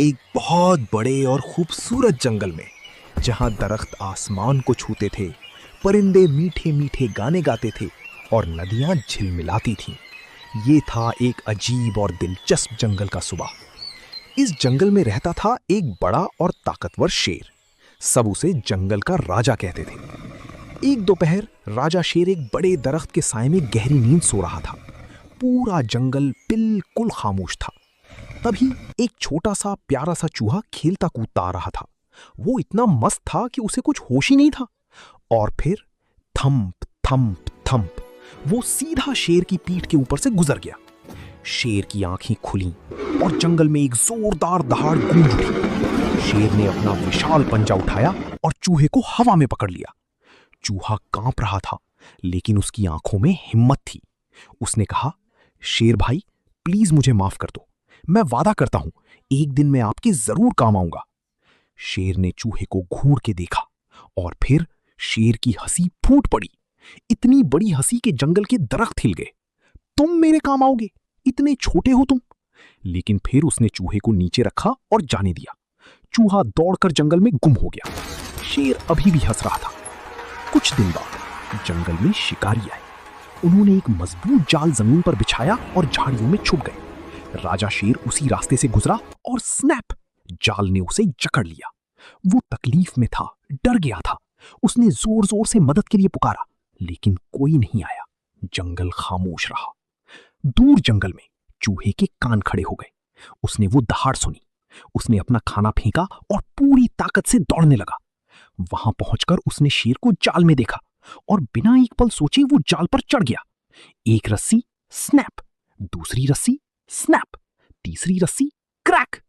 एक बहुत बड़े और खूबसूरत जंगल में, जहां दरख्त आसमान को छूते थे, परिंदे मीठे मीठे गाने गाते थे और नदियां झिलमिलाती थीं। ये था एक अजीब और दिलचस्प जंगल का सुबह। इस जंगल में रहता था एक बड़ा और ताकतवर शेर। सब उसे जंगल का राजा कहते थे। एक दोपहर राजा शेर एक बड़े दरख्त के साए में गहरी नींद सो रहा था। पूरा जंगल बिल्कुल खामोश था। तभी एक छोटा सा प्यारा सा चूहा खेलता कूदता आ रहा था। वो इतना मस्त था कि उसे कुछ होश ही नहीं था। और फिर थम्प थम्प थम्प वो सीधा शेर की पीठ के ऊपर से गुजर गया। शेर की आंखें खुलीं और जंगल में एक जोरदार दहाड़ गूंज उठी। शेर ने अपना विशाल पंजा उठाया और चूहे को हवा में पकड़ लिया। चूहा कांप रहा था, लेकिन उसकी आंखों में हिम्मत थी। उसने कहा, शेर भाई, प्लीज मुझे माफ कर दो। मैं वादा करता हूं, एक दिन मैं आपके जरूर काम आऊंगा। शेर ने चूहे को घूर के देखा और फिर शेर की हंसी फूट पड़ी। इतनी बड़ी हंसी के जंगल के दरख्त हिल गए। तुम मेरे काम आओगे, इतने छोटे हो तुम। लेकिन फिर उसने चूहे को नीचे रखा और जाने दिया। चूहा दौड़कर जंगल में गुम हो गया। शेर अभी भी हंस रहा था। कुछ दिन बाद जंगल में शिकारी आए। उन्होंने एक मजबूत जाल जमीन पर बिछाया और झाड़ियों में छुप गए। राजा शेर उसी रास्ते से गुजरा और स्नैप, जाल ने उसे जकड़ लिया। वो तकलीफ में था, डर गया था। उसने जोर जोर से मदद के लिए पुकारा, लेकिन कोई नहीं आया। जंगल खामोश रहा। दूर जंगल में चूहे के कान खड़े हो गए। उसने वो दहाड़ सुनी। उसने अपना खाना फेंका और पूरी ताकत से दौड़ने लगा। वहां पहुंचकर उसने शेर को जाल में देखा और बिना एक पल सोचे वो जाल पर चढ़ गया। एक रस्सी, स्नैप, दूसरी रस्सी, स्नैप, तीसरी रस्सी, क्रैक।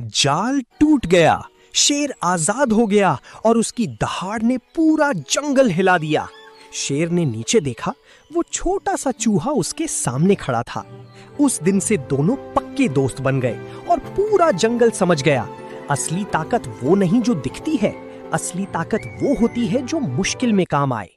जाल टूट गया। शेर आजाद हो गया और उसकी दहाड़ ने पूरा जंगल हिला दिया। शेर ने नीचे देखा, वो छोटा सा चूहा उसके सामने खड़ा था। उस दिन से दोनों पक्के दोस्त बन गए और पूरा जंगल समझ गया, असली ताकत वो नहीं जो दिखती है, असली ताकत वो होती है जो मुश्किल में काम आए।